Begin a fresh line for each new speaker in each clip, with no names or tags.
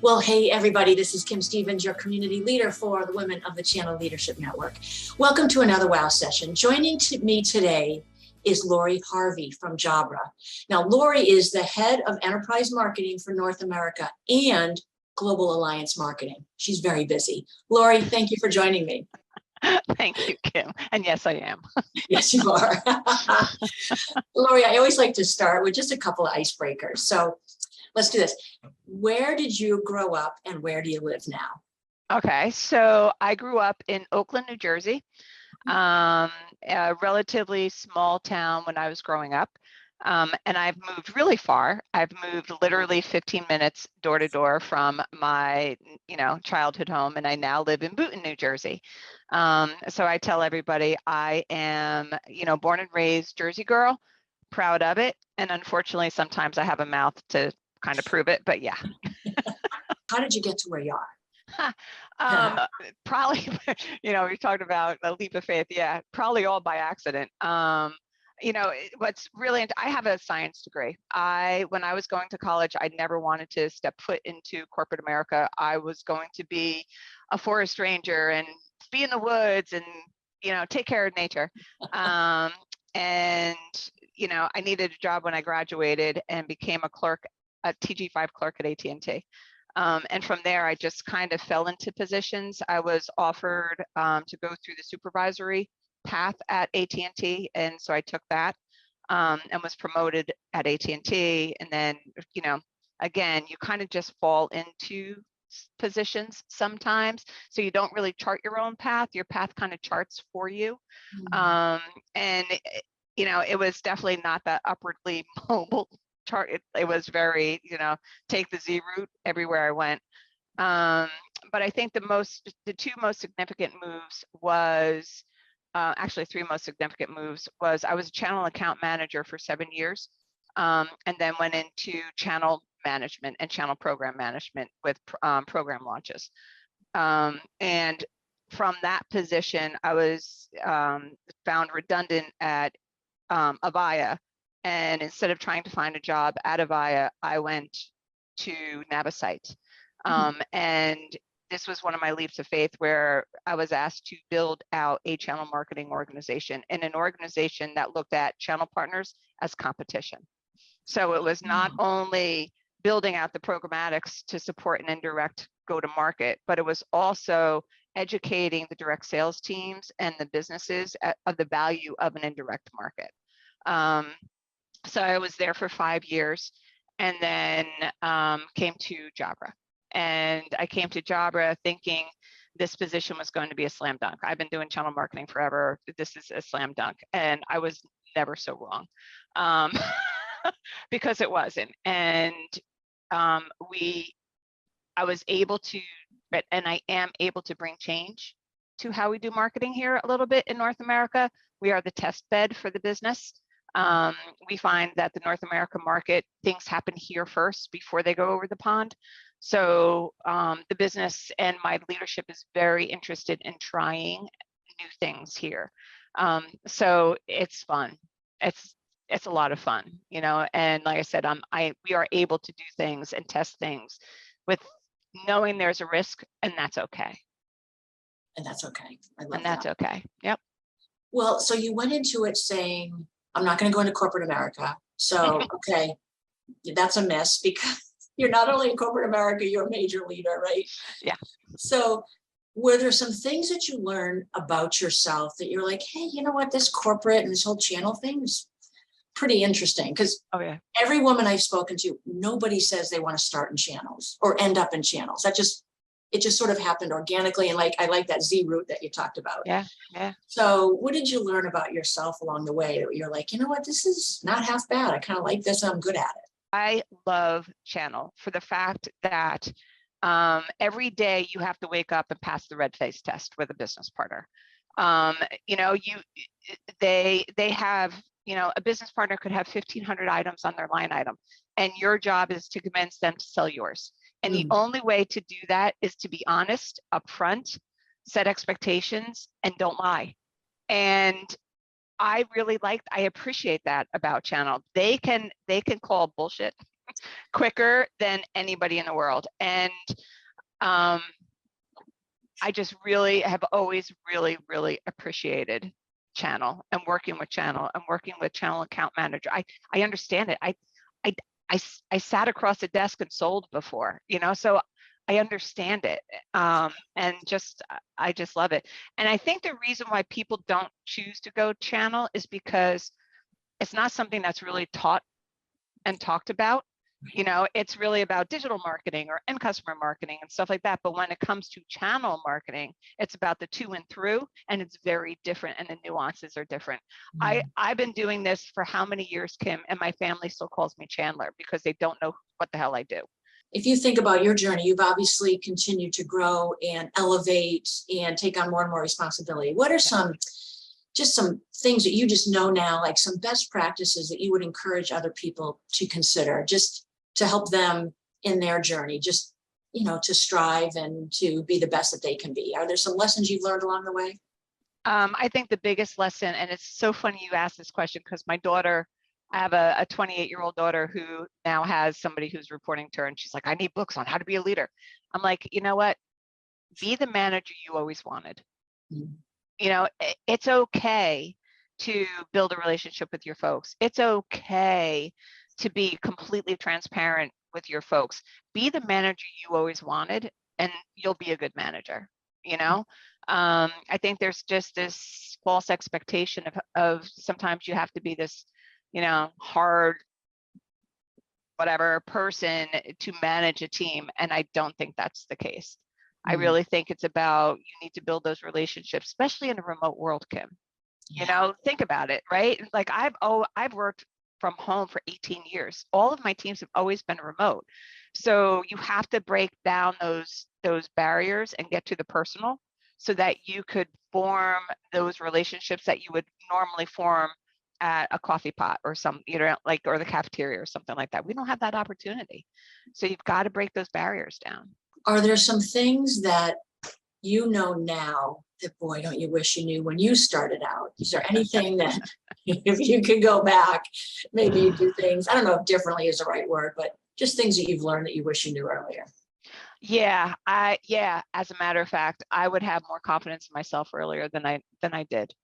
Well, hey, everybody, this is Kim Stevens, your community leader for the Women of the Channel Leadership Network. Welcome to another WOW session. Joining me today is Laurie Harvey from Jabra. Now, Laurie is the head of enterprise marketing for North America and Global Alliance Marketing. She's very busy. Laurie, thank you for joining me.
Thank you, Kim. And yes, I am.
Yes, you are. Laurie, I always like to start with just a couple of icebreakers. So let's do this. Where did you grow up and where do you live now?
Okay, so I grew up in Oakland, New Jersey, a relatively small town when I was growing up. And I've moved really far. I've moved literally 15 minutes door to door from my, childhood home, and I now live in Boonton, New Jersey. So I tell everybody I am, born and raised Jersey girl, proud of it. And unfortunately, sometimes I have a mouth to kind of prove it, but yeah.
How did you get to where you are?
Probably, we talked about a leap of faith. Yeah, probably all by accident. What's really, I have a science degree. When I was going to college, I never wanted to step foot into corporate America. I was going to be a forest ranger and be in the woods and, take care of nature. I needed a job when I graduated and became a TG5 clerk at AT&T. And from there, I just kind of fell into positions. I was offered to go through the supervisory path at AT&T, and so I took that and was promoted at AT&T. And then, again, you kind of just fall into positions sometimes, so you don't really chart your own path. Your path kind of charts for you. It was definitely not that upwardly mobile chart. It was very, take the Z route everywhere I went. But I think the two most significant moves was, actually three most significant moves was I was a channel account manager for 7 years, and then went into channel management and channel program management with program launches. And from that position, I was found redundant at Avaya. And instead of trying to find a job at Avaya, I went to Navisite. And this was one of my leaps of faith where I was asked to build out a channel marketing organization, and an organization that looked at channel partners as competition. So it was not only building out the programmatics to support an indirect go-to-market, but it was also educating the direct sales teams and the businesses of the value of an indirect market. So I was there for 5 years, and then came to Jabra. And I came to Jabra thinking this position was going to be a slam dunk. I've been doing channel marketing forever. This is a slam dunk. And I was never so wrong, because it wasn't. And I was able to, and I am able to bring change to how we do marketing here a little bit in North America. We are the test bed for the business. We find that the North America market, things happen here first before they go over the pond. So the business and my leadership is very interested in trying new things here. So it's fun. It's a lot of fun, and like I said, we are able to do things and test things with knowing there's a risk, and that's okay.
And that's okay. I love
and that's
that.
Okay. Yep.
Well, so you went into it saying, I'm not going to go into corporate America. So, okay, that's a miss because you're not only in corporate America, you're a major leader, right?
Yeah.
So were there some things that you learned about yourself that you're like, hey, you know what, this corporate and this whole channel thing is pretty interesting? Because every woman I've spoken to, nobody says they want to start in channels or end up in channels. It just sort of happened organically. And I like that Z route that you talked about.
Yeah.
So what did you learn about yourself along the way that you're like, you know what, this is not half bad. I kind of like this and I'm good at it.
I love channel for the fact that every day you have to wake up and pass the red face test with a business partner. They have, a business partner could have 1,500 items on their line item, and your job is to convince them to sell yours. And the only way to do that is to be honest, upfront, set expectations, and don't lie. And I appreciate that about channel. They can call bullshit quicker than anybody in the world. And I just really have always really appreciated channel and working with channel and working with channel account manager. I understand it. I sat across the desk and sold before, so I understand it. And I just love it. And I think the reason why people don't choose to go channel is because it's not something that's really taught and talked about. It's really about digital marketing or end customer marketing and stuff like that. But when it comes to channel marketing, it's about the to and through, and it's very different, and the nuances are different. I've been doing this for how many years, Kim, and my family still calls me Chann-dler because they don't know what the hell I do.
If you think about your journey, you've obviously continued to grow and elevate and take on more and more responsibility. What are some things that you just know now, like some best practices that you would encourage other people to consider, just to help them in their journey, just, to strive and to be the best that they can be? Are there some lessons you've learned along the way?
I think the biggest lesson, and it's so funny you asked this question, because my daughter, I have a 28-year-old daughter who now has somebody who's reporting to her, and she's like, I need books on how to be a leader. I'm like, you know what? Be the manager you always wanted. It's okay to build a relationship with your folks. It's okay to be completely transparent with your folks. Be the manager you always wanted, and you'll be a good manager. I think there's just this false expectation of sometimes you have to be this, hard, whatever person to manage a team. And I don't think that's the case. I really think it's about, you need to build those relationships, especially in a remote world, Kim. Think about it, right? Like I've worked from home for 18 years. All of my teams have always been remote. So you have to break down those barriers and get to the personal, so that you could form those relationships that you would normally form at a coffee pot or or the cafeteria or something like that. We don't have that opportunity. So you've got to break those barriers down.
Are there some things that now that, boy, don't you wish you knew when you started out? Is there anything that, if you could go back, maybe you do things, I don't know if differently is the right word, but just things that you've learned that you wish you knew earlier?
Yeah, as a matter of fact, I would have more confidence in myself earlier than I did.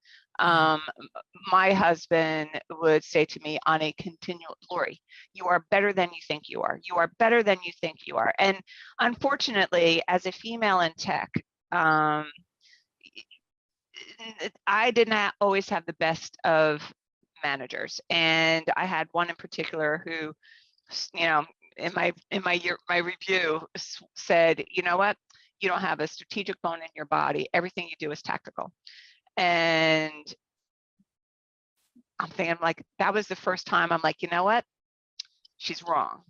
My husband would say to me on a continual, Laurie, you are better than you think you are. You are better than you think you are. And unfortunately, as a female in tech, I did not always have the best of managers. And I had one in particular who, in my review said, you know what? You don't have a strategic bone in your body. Everything you do is tactical. And I'm thinking, like, that was the first time I'm like, you know what? She's wrong.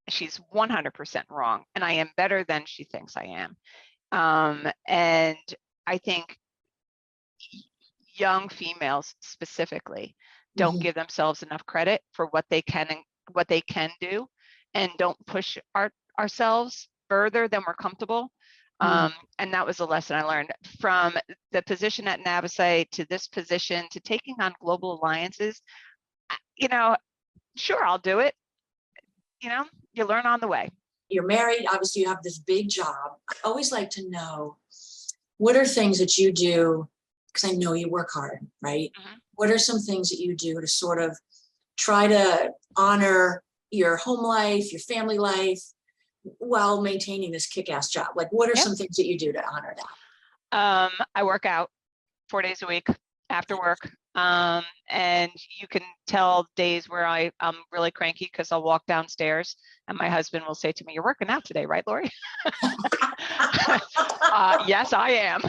She's 100% wrong. And I am better than she thinks I am. And I think young females specifically don't give themselves enough credit for what they can do, and don't push ourselves further than we're comfortable. And that was a lesson I learned from the position at Navisite to this position to taking on global alliances. Sure, I'll do it. You learn on the way.
You're married, obviously you have this big job. I always like to know, what are things that you do, because I know you work hard, right? What are some things that you do to sort of try to honor your home life, your family life, while maintaining this kick-ass job? Like, what are some things that you do to honor that?
I work out 4 days a week after work. And you can tell days where I'm really cranky because I'll walk downstairs and my husband will say to me, you're working out today, right, Laurie? Yes, I am.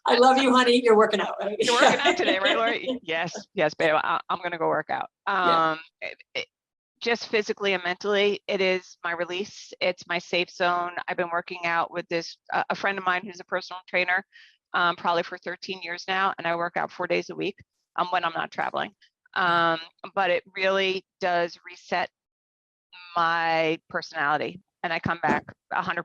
I love you, honey. You're working out, right?
You're working out today, right, Laurie? Yes, babe. I'm going to go work out. Just physically and mentally, it is my release. It's my safe zone. I've been working out with a friend of mine who's a personal trainer, probably for 13 years now, and I work out 4 days a week when I'm not traveling. But it really does reset my personality, and I come back 100%.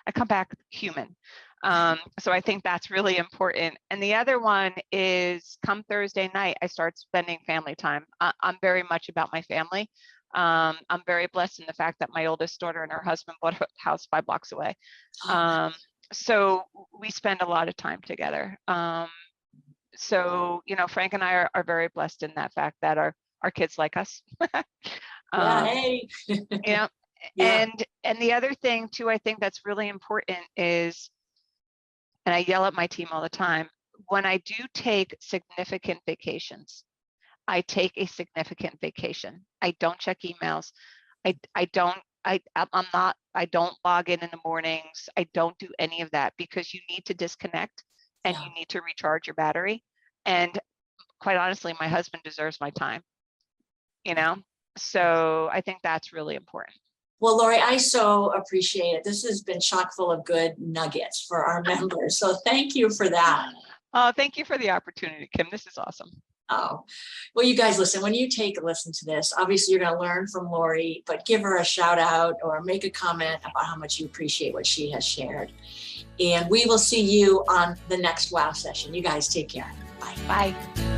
I come back human. So I think that's really important. And the other one is, come Thursday night, I start spending family time. I'm very much about my family. I'm very blessed in the fact that my oldest daughter and her husband bought a house 5 blocks away. So we spend a lot of time together. So, Frank and I are very blessed in that fact that our kids like us.
Yeah, hey.
Yeah. And the other thing too, I think that's really important is, and I yell at my team all the time, when I do take significant vacations, I take a significant vacation. I don't check emails. I don't log in the mornings. I don't do any of that, because you need to disconnect and you need to recharge your battery. And quite honestly, my husband deserves my time, so I think that's really important.
Well, Laurie, I so appreciate it. This has been chock full of good nuggets for our members. So thank you for that.
Oh, thank you for the opportunity, Kim. This is awesome.
Oh, well, you guys, listen, when you take a listen to this, obviously you're going to learn from Laurie, but give her a shout out or make a comment about how much you appreciate what she has shared. And we will see you on the next WOW session. You guys take care. Bye.
Bye.